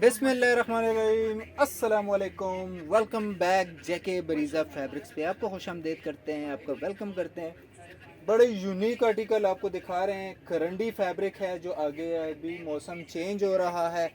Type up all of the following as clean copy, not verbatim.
बिस्मिल्लाहिर्रहमानिर्रहीम, अस्सलाम वालेकुम। वेलकम बैक जेके बरीज़ा फैब्रिक्स पे आपको खुशामदीद करते हैं, आपको वेलकम करते हैं। बड़े यूनिक आर्टिकल आपको दिखा रहे हैं। करंडी फैब्रिक है जो आगे अभी मौसम चेंज हो रहा है।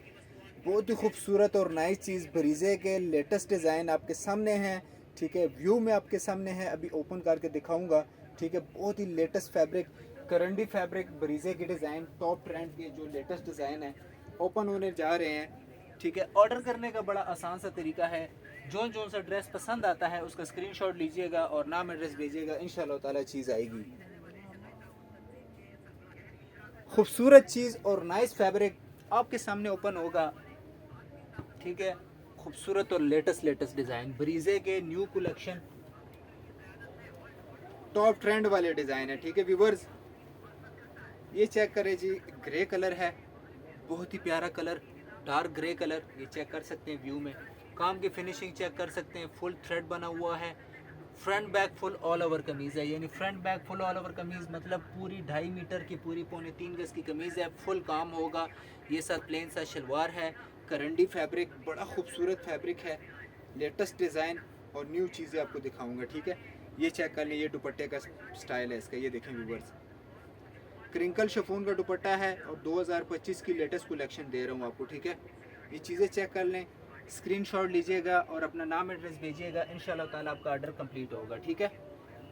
बहुत ही खूबसूरत और नाइस चीज़ बरीज़े के लेटेस्ट डिज़ाइन आपके सामने हैं। ठीक है, व्यू में आपके सामने है, अभी ओपन करके दिखाऊंगा। ठीक है, बहुत ही लेटेस्ट फैब्रिक करंडी फैब्रिक बरीज़े के डिज़ाइन टॉप ट्रेंड के जो लेटेस्ट डिज़ाइन है ओपन होने जा रहे हैं। ठीक है, ऑर्डर करने का बड़ा आसान सा तरीका है। जो सा ड्रेस पसंद आता है उसका स्क्रीनशॉट लीजिएगा और नाम एड्रेस भेजिएगा, इंशाल्लाह ताला चीज़ आएगी। खूबसूरत चीज़ और नाइस फैब्रिक आपके सामने ओपन होगा। ठीक है, खूबसूरत और लेटेस्ट डिज़ाइन बरीज़े के न्यू कलेक्शन टॉप ट्रेंड वाले डिज़ाइन है। ठीक है व्यूवर्स, ये चेक करें जी, ग्रे कलर है, बहुत ही प्यारा कलर, डार्क ग्रे कलर। ये चेक कर सकते हैं व्यू में, काम की फिनिशिंग चेक कर सकते हैं। फुल थ्रेड बना हुआ है, front back full all over कमीज़ है। यानी front back full all over कमीज़ मतलब पूरी 2.5 मीटर की, पूरी 2.25 गज की कमीज़ है। फुल काम होगा। ये साथ प्लेन सा शलवार है। करंडी फैब्रिक बड़ा खूबसूरत फैब्रिक है, लेटेस्ट डिज़ाइन और न्यू चीज़ें आपको दिखाऊंगा। ठीक है, ये चेक कर लें, ये दुपट्टे का स्टाइल है इसका, ये देखें व्यूवर्स। क्रिंकल शिफॉन का दुपट्टा है और 2025 की लेटेस्ट कलेक्शन दे रहा हूँ आपको। ठीक है, ये चीज़ें चेक कर लें, स्क्रीनशॉट लीजिएगा और अपना नाम एड्रेस भेजिएगा, इंशाल्लाह ताला आपका ऑर्डर कंप्लीट होगा। ठीक है,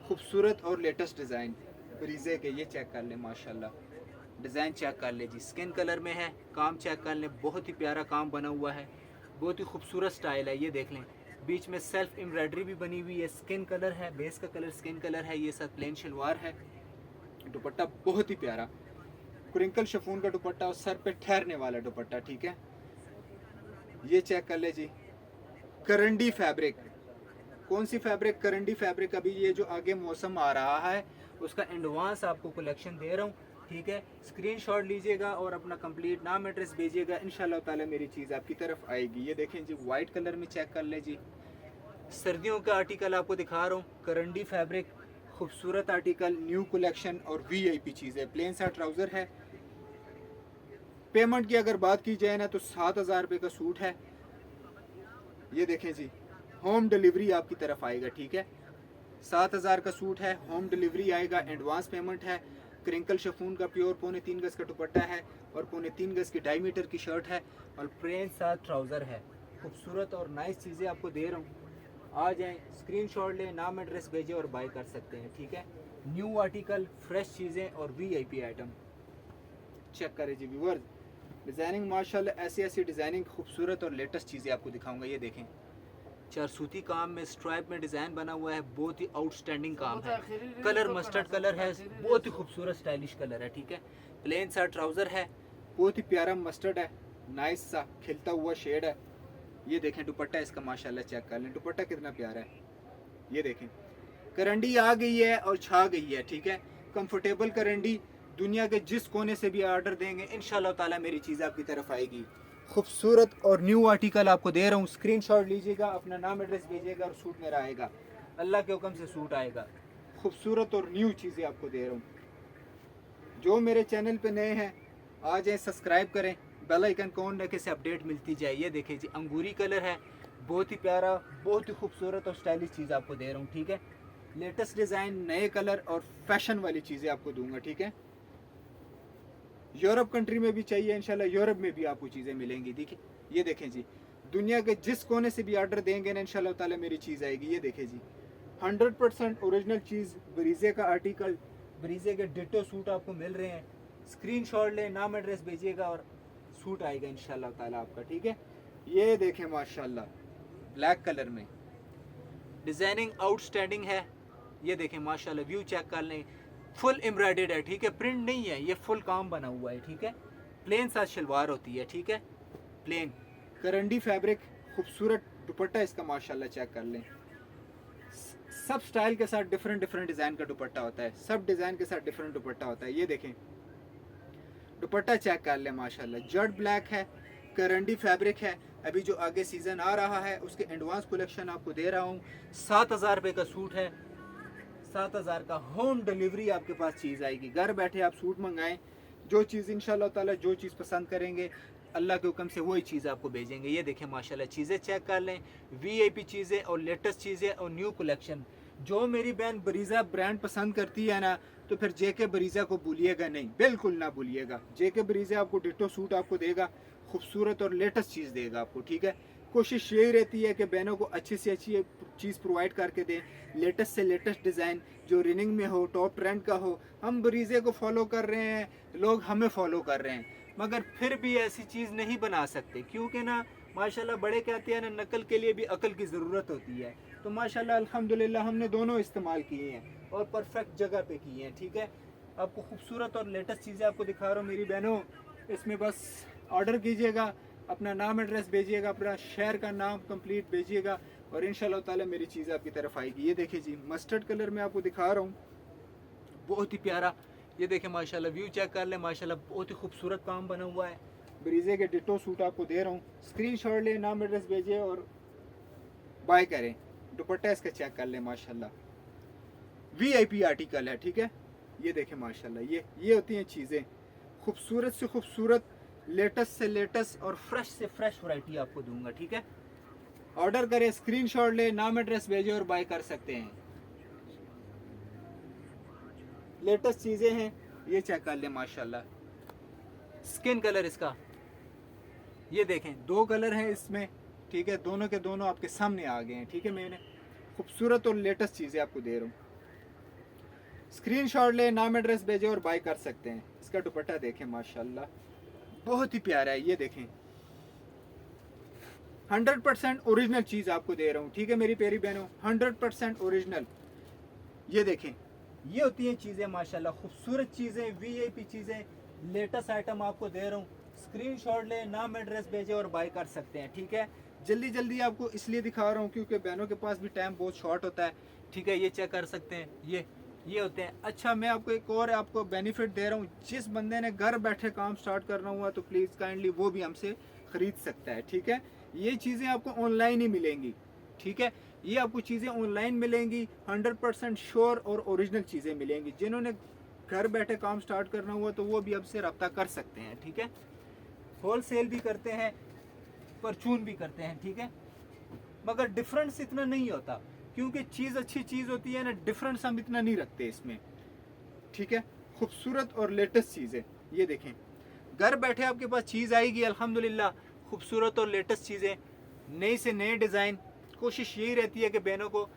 खूबसूरत और लेटेस्ट डिज़ाइन ब्रीजे के, ये चेक कर लें माशाल्लाह। डिज़ाइन चेक कर ले जी, स्किन कलर में है, काम चेक कर लें, बहुत ही प्यारा काम बना हुआ है, बहुत ही खूबसूरत स्टाइल है। ये देख लें, बीच में सेल्फ एम्ब्रॉयडरी भी बनी हुई है। स्किन कलर है, बेस का कलर स्किन कलर है। ये साथ प्लेन शलवार है, दुपट्टा बहुत ही प्यारा क्रिंकल शिफॉन का दुपट्टा और सर पे ठहरने वाला दुपट्टा। ठीक है, ये चेक कर ले जी, करंडी फैब्रिक। कौन सी फैब्रिक? करंडी फैब्रिक। अभी ये जो आगे मौसम आ रहा है उसका एडवांस आपको कलेक्शन दे रहा हूँ। ठीक है, स्क्रीनशॉट लीजिएगा और अपना कंप्लीट नाम एड्रेस भेजिएगा, इंशाल्लाह ताला मेरी चीज़ आपकी तरफ आएगी। ये देखें जी, वाइट कलर में चेक कर ले जी, सर्दियों का आर्टिकल आपको दिखा रहा हूँ। करंडी फैब्रिक, खूबसूरत आर्टिकल, न्यू कलेक्शन और वीआईपी चीज़ है। प्लेन सा ट्राउज़र है। पेमेंट की अगर बात की जाए ना तो 7,000 रुपये का सूट है। ये देखें जी, होम डिलीवरी आपकी तरफ आएगा। ठीक है, 7,000 का सूट है, होम डिलीवरी आएगा, एडवांस पेमेंट है। क्रिंकल शिफॉन का प्योर 3.25 गज का दुपट्टा है और 3.25 गज की 2.5 मीटर की शर्ट है और प्लेन साथ ट्राउज़र है। खूबसूरत और नाइस चीज़ें आपको दे रहा हूँ। आ जाएं, स्क्रीनशॉट लें, नाम एड्रेस भेजें और बाय कर सकते हैं। ठीक है, न्यू आर्टिकल, फ्रेश चीज़ें और वीआईपी आइटम चेक करें जी व्यूअर्स। डिज़ाइनिंग माशाल्लाह, ऐसी ऐसी डिज़ाइनिंग खूबसूरत और लेटेस्ट चीज़ें आपको दिखाऊंगा। ये देखें, चारसूती काम में स्ट्राइप में डिज़ाइन बना हुआ है, बहुत ही आउटस्टैंडिंग काम है। कलर मस्टर्ड कलर है, बहुत ही खूबसूरत स्टाइलिश कलर है। ठीक है, प्लेन सा ट्राउज़र है, बहुत ही प्यारा मस्टर्ड है, नाइस सा खिलता हुआ शेड है। ये देखें दुपट्टा इसका माशाल्लाह, चेक कर लें दुपट्टा कितना प्यारा है। ये देखें, करंडी आ गई है और छा गई है। ठीक है, कंफर्टेबल करंडी, दुनिया के जिस कोने से भी ऑर्डर देंगे इंशाल्लाह ताला मेरी चीज़ आपकी तरफ आएगी। खूबसूरत और न्यू आर्टिकल आपको दे रहा हूँ, स्क्रीनशॉट लीजिएगा, अपना नाम एड्रेस भेजिएगा और सूट मेरा आएगा, अल्लाह के हुक्म से सूट आएगा। खूबसूरत और न्यू चीज़ें आपको दे रहा हूँ। जो मेरे चैनल पे नए हैं आ जाए, सब्सक्राइब करें, बेल आइकन को ऑन रखें से अपडेट मिलती जाए। ये देखिए जी, अंगूरी कलर है, बहुत ही प्यारा, बहुत ही खूबसूरत और स्टाइलिश चीज़ आपको दे रहा हूँ। ठीक है, लेटेस्ट डिज़ाइन, नए कलर और फैशन वाली चीज़ें आपको दूंगा। ठीक है, यूरोप कंट्री में भी चाहिए इंशाल्लाह, यूरोप में भी आपको चीज़ें मिलेंगी। देखिए, ये देखें जी, दुनिया के जिस कोने से भी ऑर्डर देंगे ना इंशाल्लाह ताला मेरी चीज़ आएगी। ये देखें जी, 100% ओरिजिनल चीज़, ब्रीजे का आर्टिकल, ब्रीजे के डिटो सूट आपको मिल रहे हैं। स्क्रीनशॉट लें, नाम एड्रेस भेजिएगा और सूट आएगा इंशाल्लाह ताला आपका। ठीक है, ये देखें माशाल्लाह, ब्लैक कलर में डिज़ाइनिंग आउटस्टैंडिंग है। ये देखें माशाल्लाह, व्यू चेक कर लें, फुल एम्ब्रॉयडर्ड है। ठीक है, प्रिंट नहीं है, ये फुल काम बना हुआ है। ठीक है, प्लेन साथ शलवार होती है। ठीक है, प्लेन करंडी फैब्रिक, खूबसूरत दुपट्टा इसका माशाल्लाह, चेक कर लें। सब स्टाइल के साथ डिफरेंट डिफरेंट डिज़ाइन का दुपट्टा होता है, सब डिज़ाइन के साथ डिफरेंट दुपट्टा होता है। ये देखें दुपट्टा चेक कर लें माशाल्लाह, जर्ड ब्लैक है, करंडी फैब्रिक है। अभी जो आगे सीज़न आ रहा है उसके एडवांस कलेक्शन आपको दे रहा हूँ। 7,000 रुपये का सूट है, 7,000 का होम डिलीवरी आपके पास चीज़ आएगी। घर बैठे आप सूट मंगाएं, जो चीज़ इंशाल्लाह ताला जो चीज़ पसंद करेंगे अल्लाह के हुक्म से वही चीज़ आपको भेजेंगे। ये देखें माशाल्लाह, चीज़ें चेक कर लें, वीआईपी चीज़ें और लेटेस्ट चीज़ें और न्यू कलेक्शन। जो मेरी बहन बरीज़ा ब्रांड पसंद करती है ना, तो फिर जेके बरीज़ा को भूलिएगा नहीं, बिल्कुल ना भूलिएगा। जेके बरीज़ा आपको डिटो सूट आपको देगा, खूबसूरत और लेटेस्ट चीज़ देगा आपको, ठीक है। कोशिश यही रहती है कि बहनों को अच्छी से अच्छी चीज़ प्रोवाइड करके दें, लेटेस्ट से लेटेस्ट डिज़ाइन जो रनिंग में हो, टॉप ट्रेंड का हो। हम बरीज़े को फॉलो कर रहे हैं, लोग हमें फॉलो कर रहे हैं, मगर फिर भी ऐसी चीज़ नहीं बना सकते, क्योंकि ना माशाल्लाह बड़े कहते हैं ना, नकल के लिए भी अकल की ज़रूरत होती है। तो माशाल्लाह अल्हम्दुलिल्लाह हमने दोनों इस्तेमाल किए हैं और परफेक्ट जगह पे किए हैं, ठीक है। आपको खूबसूरत और लेटेस्ट चीज़ें आपको दिखा रहा हूँ मेरी बहनों। इसमें बस ऑर्डर कीजिएगा, अपना नाम एड्रेस भेजिएगा, अपना शहर का नाम कंप्लीट भेजिएगा और इंशाल्लाह ताला मेरी चीज़ आपकी तरफ आएगी। ये देखिए जी, मस्टर्ड कलर में आपको दिखा रहा हूँ, बहुत ही प्यारा। ये देखें माशाल्लाह, व्यू चेक कर लें, माशाल्लाह बहुत ही खूबसूरत काम बना हुआ है। बरीज़े के डिटो सूट आपको दे रहा हूँ, स्क्रीनशॉट लें, नाम एड्रेस भेजिए और बाय करें। दुपट्टा इसका चेक कर लें, माशाल्लाह वीआईपी आर्टिकल है, ठीक है। ये देखें माशाल्लाह, ये होती हैं चीज़ें, खूबसूरत से खूबसूरत, लेटेस्ट से लेटेस्ट और फ्रेश से फ्रेश वैरायटी आपको दूंगा, ठीक है। ऑर्डर करें, स्क्रीनशॉट ले, नाम एड्रेस भेजें और बाय कर सकते हैं। लेटेस्ट चीज़ें हैं, ये चेक कर लें माशाल्लाह। स्किन कलर इसका, ये देखें, दो कलर हैं इसमें, ठीक है। दोनों के दोनों आपके सामने आ गए हैं, ठीक है। मैंने खूबसूरत और लेटेस्ट चीज़ें आपको दे रहा हूँ। स्क्रीनशॉट ले, नाम एड्रेस भेजें और बाय कर सकते हैं। इसका दुपट्टा देखें माशाल्लाह, बहुत ही प्यारा है। ये देखें, 100% ओरिजिनल चीज़ आपको दे रहा हूँ, ठीक है मेरी प्यारी बहनों, 100% ओरिजिनल। ये देखें, ये होती हैं चीज़ें माशाल्लाह, खूबसूरत चीज़ें, वीआईपी चीज़ें, लेटेस्ट आइटम आपको दे रहा हूँ। स्क्रीनशॉट ले, नाम एड्रेस भेजें और बाय कर सकते हैं, ठीक है। जल्दी जल्दी आपको इसलिए दिखा रहा हूँ क्योंकि बहनों के पास भी टाइम बहुत शॉर्ट होता है, ठीक है। ये चेक कर सकते हैं, ये होते हैं। अच्छा, मैं आपको एक और आपको बेनिफिट दे रहा हूँ, जिस बंदे ने घर बैठे काम स्टार्ट करना हुआ तो प्लीज़ काइंडली वो भी हमसे ख़रीद सकता है, ठीक है। ये चीज़ें आपको ऑनलाइन ही मिलेंगी, ठीक है। ये आपको चीज़ें ऑनलाइन मिलेंगी, 100% श्योर और ओरिजिनल चीज़ें मिलेंगी। जिन्होंने घर बैठे काम स्टार्ट करना हुआ तो वो भी आपसे रब्ता कर सकते हैं, ठीक है। होल सेल भी करते हैं, परचून भी करते हैं, ठीक है। मगर डिफरेंस इतना नहीं होता, क्योंकि चीज़ अच्छी चीज़ होती है ना, डिफरेंस हम इतना नहीं रखते इसमें, ठीक है। खूबसूरत और लेटेस्ट चीज़ें, ये देखें, घर बैठे आपके पास चीज़ आएगी अल्हम्दुलिल्लाह, खूबसूरत और लेटेस्ट चीज़ें, नई से नए डिज़ाइन। कोशिश यही रहती है कि बहनों को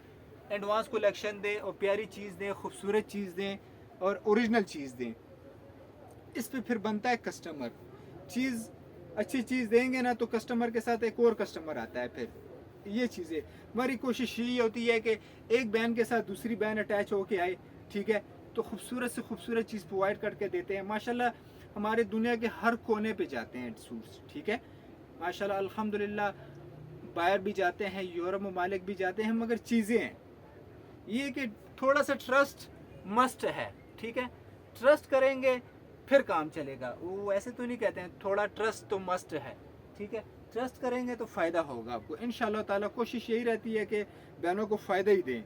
एडवांस कलेक्शन दें और प्यारी चीज़ दें, खूबसूरत चीज़ दें और ओरिजिनल चीज़ दें। इस पे फिर बनता है कस्टमर। चीज़ अच्छी चीज़ देंगे ना तो कस्टमर के साथ एक और कस्टमर आता है। फिर ये चीज़ें हमारी कोशिश यही होती है कि एक बहन के साथ दूसरी बहन अटैच होके आए, ठीक है। तो खूबसूरत से खूबसूरत चीज़ प्रोवाइड करके देते हैं माशाल्लाह। हमारे दुनिया के हर कोने पे जाते हैं सूट्स, ठीक है माशाल्लाह अल्हम्दुलिल्लाह। बाहर भी जाते हैं, यूरोप ममालिक भी जाते हैं, मगर चीज़ें हैं ये कि थोड़ा सा ट्रस्ट मस्ट है, ठीक है। ट्रस्ट करेंगे फिर काम चलेगा, वो ऐसे तो नहीं कहते हैं, थोड़ा ट्रस्ट तो मस्ट है, ठीक है। ट्रस्ट करेंगे तो फ़ायदा होगा आपको इंशाल्लाह ताला। कोशिश यही रहती है कि बहनों को फ़ायदा ही दें।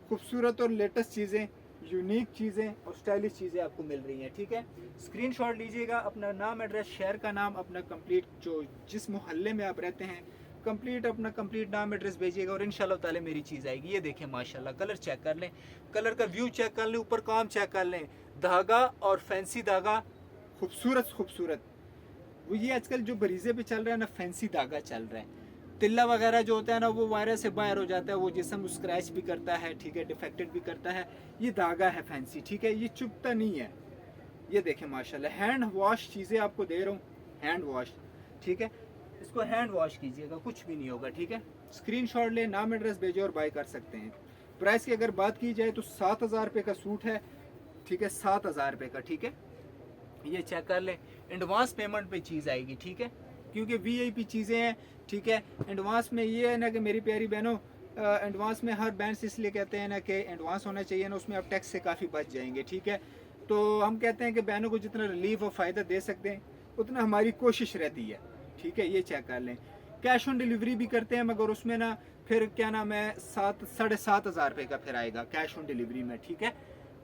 खूबसूरत और लेटेस्ट चीज़ें, यूनिक चीज़ें और स्टाइलिश चीज़ें आपको मिल रही हैं, ठीक है। स्क्रीनशॉट लीजिएगा, अपना नाम एड्रेस, शहर का नाम, अपना कंप्लीट जो जिस मोहल्ले में आप रहते हैं अपना कंप्लीट नाम एड्रेस भेजिएगा और इंशाल्लाह ताला मेरी चीज़ आएगी। ये देखें माशाल्लाह, कलर चेक कर लें, कलर का व्यू चेक कर लें, ऊपर काम चेक कर लें, धागा और फैंसी धागा खूबसूरत खूबसूरत। वो ये आजकल जो बरीज़े पे चल रहा है ना, फैंसी धागा चल रहा है। तिल्ला वगैरह जो होता है ना, वो वायरस से बाहर हो जाता है, वो जिसम स्क्रैच भी करता है, ठीक है, डिफेक्टेड भी करता है। ये धागा है फैंसी, ठीक है, ये चुभता नहीं है। ये देखें माशाल्लाह, हैंड वॉश चीज़ें आपको दे रहा हूँ, हैंड वॉश, ठीक है। इसको हैंड वॉश कीजिएगा, कुछ भी नहीं होगा, ठीक है। स्क्रीनशॉट ले, नाम एड्रेस भेजे और बाय कर सकते हैं। प्राइस की अगर बात की जाए तो 7,000 रुपये का सूट है, ठीक है, 7,000 रुपये का, ठीक है। ये चेक कर लें, एडवांस पेमेंट पे चीज़ आएगी, ठीक है, क्योंकि वीआईपी चीज़ें हैं, ठीक है। एडवांस में ये है ना कि मेरी प्यारी बहनों, एडवांस में हर बैंक इसलिए कहते हैं ना कि एडवांस होना चाहिए ना, उसमें आप टैक्स से काफ़ी बच जाएंगे, ठीक है। तो हम कहते हैं कि बहनों को जितना रिलीफ और फ़ायदा दे सकते हैं उतना हमारी कोशिश रहती है, ठीक है। ये चेक कर लें, कैश ऑन डिलीवरी भी करते हैं, मगर उसमें ना फिर क्या नाम है, 7,500 रुपये का फिर आएगा कैश ऑन डिलीवरी में, ठीक है।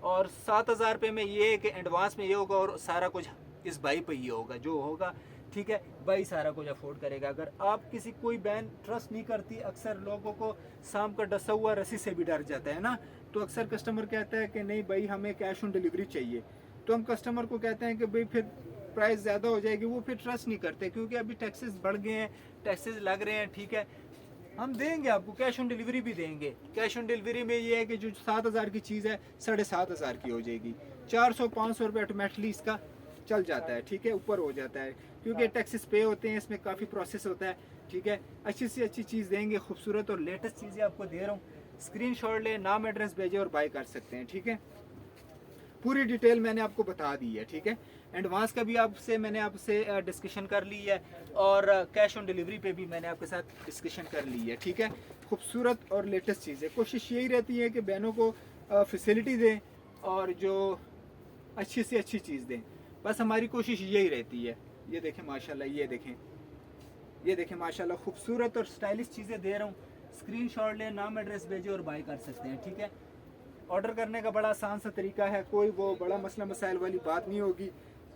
और 7,000 रुपये में ये है कि एडवांस में ये होगा और सारा कुछ इस भाई पे ये होगा, जो होगा ठीक है, भाई सारा कुछ अफोर्ड करेगा। अगर आप किसी कोई बहन ट्रस्ट नहीं करती, अक्सर लोगों को सांप का डसा हुआ रस्सी से भी डर जाता है ना, तो अक्सर कस्टमर कहता है कि नहीं भाई हमें कैश ऑन डिलीवरी चाहिए, तो हम कस्टमर को कहते हैं कि भाई फिर प्राइस ज़्यादा हो जाएगी, वो फिर ट्रस्ट नहीं करते क्योंकि अभी टैक्सेस बढ़ गए हैं, टैक्सेस लग रहे हैं। ठीक है, हम देंगे आपको, कैश ऑन डिलीवरी भी देंगे। कैश ऑन डिलीवरी में ये है कि जो 7,000 की चीज़ है 7,500 की हो जाएगी, 400-500 रुपये ऑटोमेटिकली इसका चल जाता है। ठीक है, ऊपर हो जाता है क्योंकि टैक्सेस पे होते हैं, इसमें काफ़ी प्रोसेस होता है। ठीक है, अच्छी से अच्छी चीज़ देंगे, खूबसूरत और लेटेस्ट चीज़ें आपको दे रहा हूँ। स्क्रीनशॉट ले, नाम एड्रेस भेजे और बाय कर सकते हैं। ठीक है, पूरी डिटेल मैंने आपको बता दी है। ठीक है, एडवांस का भी मैंने आपसे डिस्कशन कर ली है और कैश ऑन डिलीवरी पे भी मैंने आपके साथ डिस्कशन कर ली है। ठीक है, खूबसूरत और लेटेस्ट चीज़ें, कोशिश यही रहती है कि बहनों को फैसिलिटी दें और जो अच्छी से अच्छी चीज़ दें, बस हमारी कोशिश यही रहती है। ये देखें माशाल्लाह, ये देखें माशाल्लाह, खूबसूरत और स्टाइलिश चीज़ें दे रहा हूँ। स्क्रीनशॉट लें, नाम एड्रेस भेजें और बाय कर सकते हैं। ठीक है, ऑर्डर करने का बड़ा आसान सा तरीका है, कोई वो बड़ा मसला मसाइल वाली बात नहीं होगी।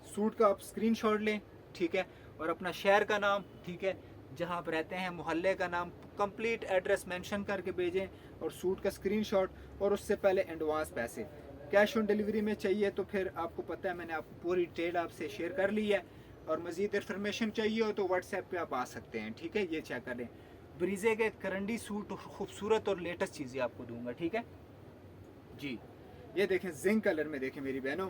सूट का आप स्क्रीनशॉट लें, ठीक है, और अपना शहर का नाम, ठीक है, जहाँ आप रहते हैं मोहल्ले का नाम, कंप्लीट एड्रेस मेंशन करके भेजें और सूट का स्क्रीनशॉट, और उससे पहले एडवांस पैसे। कैश ऑन डिलीवरी में चाहिए तो फिर आपको पता है, मैंने आपको पूरी डिटेल आपसे शेयर कर ली है, और मज़ीद इन्फॉर्मेशन चाहिए हो तो व्हाट्सएप पे आप आ सकते हैं। ठीक है, ये चेक कर लें, ब्रीजे के करंडी सूट खूबसूरत और लेटेस्ट चीज़ें आपको दूंगा। ठीक है जी, ये देखें जिंक कलर में, देखें मेरी बहनों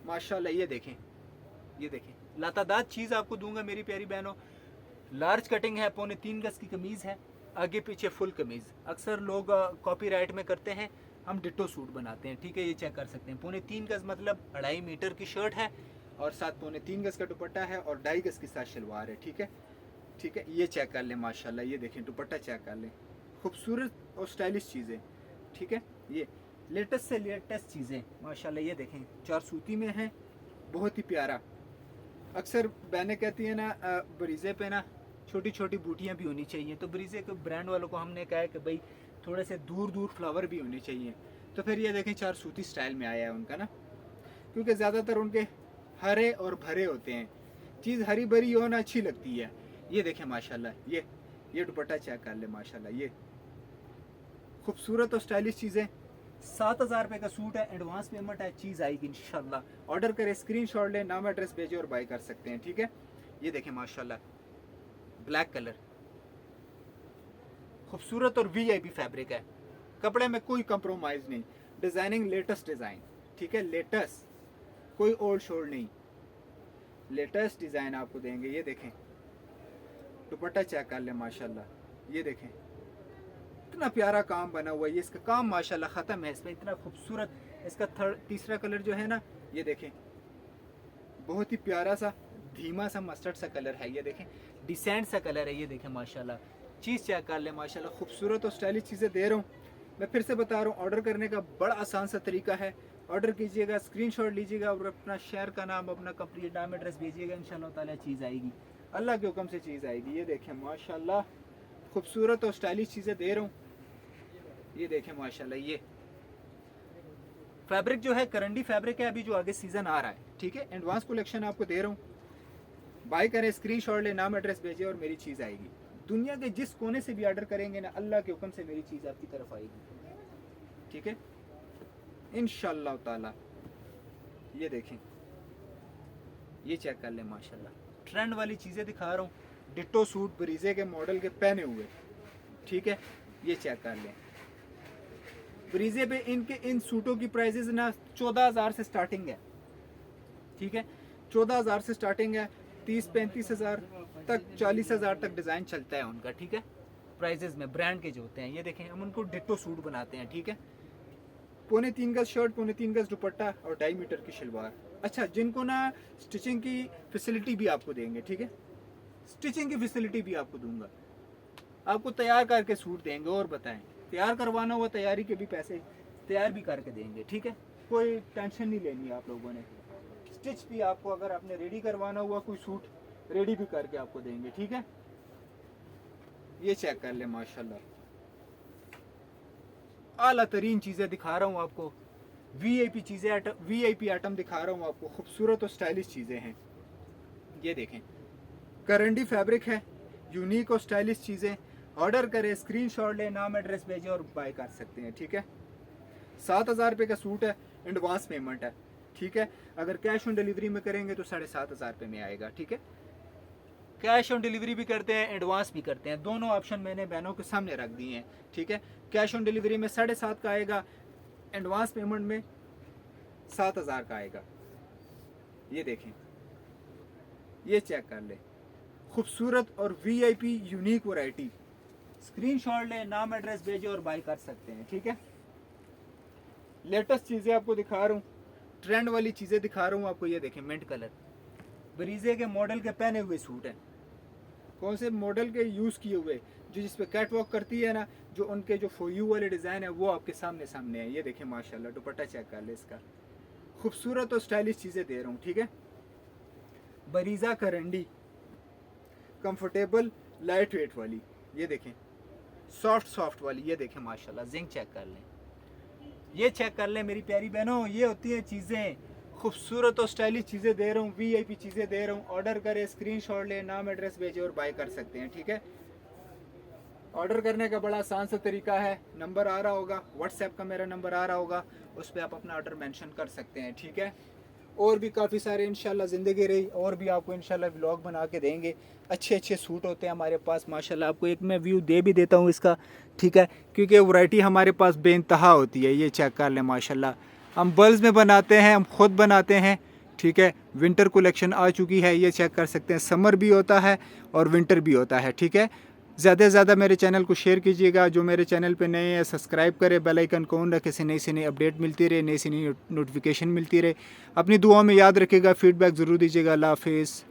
माशाल्लाह, ये देखें लातादार चीज़ आपको दूंगा मेरी प्यारी बहनों। लार्ज कटिंग है, 3.25 गज की कमीज़ है, आगे पीछे फुल कमीज़। अक्सर लोग कॉपीराइट में करते हैं, हम डिटो सूट बनाते हैं। ठीक है, ये चेक कर सकते हैं, 3.25 गज मतलब 2.5 मीटर की शर्ट है और साथ 3.25 गज का दुपट्टा है और 2.5 गज के साथ शलवार है। ठीक है, ठीक है, ये चेक कर लें माशाल्लाह, ये देखें दुपट्टा चेक कर लें, खूबसूरत और स्टाइलिश चीज़ें। ठीक है, ये लेटेस्ट से लेटेस्ट चीज़ें माशाल्लाह, ये देखें 4 सूती में है, बहुत ही प्यारा। अक्सर बहनें कहती हैं ना ब्रीजे पे ना छोटी छोटी बूटियाँ भी होनी चाहिए, तो ब्रीजे के ब्रांड वालों को हमने कहा है कि भाई थोड़े से दूर दूर फ्लावर भी होने चाहिए, तो फिर ये देखें 4 सूती स्टाइल में आया है उनका ना, क्योंकि ज़्यादातर उनके हरे और भरे होते हैं, चीज़ हरी भरी हो ना अच्छी लगती है। ये देखें माशाल्लाह, ये दुपट्टा चेक कर ले माशाल्लाह, ये खूबसूरत और स्टाइलिश चीज़ें। 7,000 रुपये का सूट है, एडवांस पेमेंट है, चीज़ आएगी इंशाल्लाह। ऑर्डर करें, स्क्रीनशॉट लें, नाम एड्रेस भेजें और बाय कर सकते हैं। ठीक है, ये देखें माशाल्लाह, ब्लैक कलर, खूबसूरत और वीआईपी फैब्रिक है, कपड़े में कोई कंप्रोमाइज़ नहीं, डिज़ाइनिंग लेटेस्ट डिज़ाइन। ठीक है, लेटेस्ट, कोई ओल्ड शोल्ड नहीं, लेटेस्ट डिज़ाइन आपको देंगे। ये देखें दुपट्टा चेक कर लें माशाल्लाह, ये देखें इतना प्यारा काम बना हुआ है, ये इसका काम माशाल्लाह ख़त्म है इसमें, इतना खूबसूरत। इसका तीसरा कलर जो है ना, ये देखें बहुत ही प्यारा सा धीमा सा मस्टर्ड सा कलर है, ये देखें डिसेंट सा कलर है। ये देखें माशाल्लाह, चीज़ चेक कर ले माशाल्लाह, खूबसूरत और स्टाइलिश चीज़ें दे रहा हूँ। मैं फिर से बता रहा हूँ, ऑर्डर करने का बड़ा आसान सा तरीका है। ऑर्डर कीजिएगा, स्क्रीनशॉट लीजिएगा और अपना शहर का नाम, अपना कंप्लीट नाम एड्रेस भेजिएगा, इंशाल्लाह ताला चीज़ आएगी, अल्लाह के हुक्म से चीज़ आएगी। ये देखें माशाल्लाह, खूबसूरत और स्टाइलिश चीज़ें दे रहा हूँ। ये देखें माशाल्लाह, ये फैब्रिक जो है करंडी फैब्रिक है, अभी जो आगे सीज़न आ रहा है। ठीक है, एडवांस कलेक्शन आपको दे रहा हूँ, बाय करें, स्क्रीनशॉट ले, नाम एड्रेस भेजें और मेरी चीज़ आएगी। दुनिया के जिस कोने से भी ऑर्डर करेंगे ना, अल्लाह के हुक्म से मेरी चीज़ आपकी तरफ आएगी। ठीक है, इंशाल्लाह ताला। ये देखें, ये चेक कर लें माशाल्लाह, ट्रेंड वाली चीज़ें दिखा रहा हूँ, डिट्टो सूट ब्रीजे के मॉडल के पहने हुए। ठीक है, ये चेक कर लें, ब्रीजे पे इन सूटों की प्राइसेस ना 14,000 से स्टार्टिंग है। ठीक है, 14,000 से स्टार्टिंग है, 30-35 हज़ार तक, 40 हज़ार तक डिज़ाइन चलता है उनका। ठीक है, प्राइजेस में ब्रांड के जो होते हैं। ये देखें, हम उनको डिट्टो सूट बनाते हैं। ठीक है, 3.25 गज शर्ट, 3.25 गज दुपट्टा और 2.5 मीटर की शलवार। अच्छा, जिनको ना स्टिचिंग की फैसिलिटी भी आपको देंगे। ठीक है, स्टिचिंग की फैसिलिटी भी आपको दूंगा, आपको तैयार करके सूट देंगे। और बताएं, तैयार करवाना हुआ तैयारी के भी पैसे तैयार भी करके देंगे। ठीक है, कोई टेंशन नहीं लेनी आप लोगों ने। स्टिच भी आपको, अगर आपने रेडी करवाना हुआ कोई सूट, रेडी भी करके आपको देंगे। ठीक है, ये चेक कर ले माशाल्लाह, आला तरीन चीज़ें दिखा रहा हूँ आपको, वीआईपी चीज़ें, वीआईपी आइटम दिखा रहा हूँ आपको, खूबसूरत और स्टाइलिश चीज़ें हैं। ये देखें, करंडी फैब्रिक है, यूनिक और स्टाइलिश चीज़ें। ऑर्डर करें, स्क्रीनशॉट लें, नाम एड्रेस भेजें और बाय कर सकते हैं, ठीक है। 7,000 रुपये का सूट है, एडवांस पेमेंट है, ठीक है। अगर कैश ऑन डिलीवरी में करेंगे तो 7,500 रुपये में आएगा, ठीक है। कैश ऑन डिलीवरी भी करते हैं, एडवांस भी करते हैं, दोनों ऑप्शन मैंने बहनों के सामने रख दिए हैं, ठीक है। कैश ऑन डिलीवरी में 7,500 का आएगा, एडवांस पेमेंट में 7,000 का आएगा। ये देखें, ये चेक कर ले, खूबसूरत और वीआईपी यूनिक वैरायटी। स्क्रीनशॉट लें, नाम एड्रेस भेजें और बाय कर सकते हैं, ठीक है। लेटेस्ट चीज़ें आपको दिखा रहा हूँ, ट्रेंड वाली चीज़ें दिखा रहा हूँ आपको। ये देखें, मिंट कलर, बरीजे के मॉडल के पहने हुए सूट हैं। कौन से मॉडल के यूज़ किए हुए, जो जिस पे कैट वॉक करती है ना, जो उनके जो फॉर यू वाले डिज़ाइन है वो आपके सामने है। ये देखें माशाल्लाह, दुपट्टा चेक कर ले इसका, खूबसूरत और स्टाइलिश चीज़ें दे रहा हूँ, ठीक है। बरीजा करंडी, कंफर्टेबल लाइट वेट वाली, ये देखें, सॉफ्ट वाली, ये देखें माशाल्लाह, जिंक चेक कर लें, ये चेक कर लें मेरी प्यारी बहनों। ये होती हैं चीज़ें, खूबसूरत और स्टाइलिश चीज़ें दे रहा हूँ, वीआईपी चीज़ें दे रहा हूँ। ऑर्डर करें, स्क्रीनशॉट लें, नाम एड्रेस भेजें और बाय कर सकते हैं, ठीक है। ऑर्डर करने का बड़ा आसान सा तरीका है, नंबर आ रहा होगा, व्हाट्सएप का मेरा नंबर आ रहा होगा, उस पर आप अपना ऑर्डर मेंशन कर सकते हैं, ठीक है। और भी काफ़ी सारे इंशाल्लाह ज़िंदगी रही और भी आपको इंशाल्लाह व्लॉग बना के देंगे। अच्छे सूट होते हैं हमारे पास माशाल्लाह। आपको एक मैं व्यू दे भी देता हूँ इसका, ठीक है, क्योंकि वैरायटी हमारे पास बेइंतहा होती है। ये चेक कर लें माशाल्लाह, हम बल्ब में बनाते हैं, हम खुद बनाते हैं, ठीक है। विंटर कलेक्शन आ चुकी है, ये चेक कर सकते हैं। समर भी होता है और विंटर भी होता है, ठीक है। ज़्यादा से ज़्यादा मेरे चैनल को शेयर कीजिएगा। जो मेरे चैनल पे नए हैं सब्सक्राइब करें, बेल आइकन को ऑन रखें, नई से नई अपडेट मिलती रहे, नई से नई नोटिफिकेशन मिलती रहे। अपनी दुआ में याद रखिएगा, फीडबैक ज़रूर दीजिएगा। अल्लाह हाफिज़।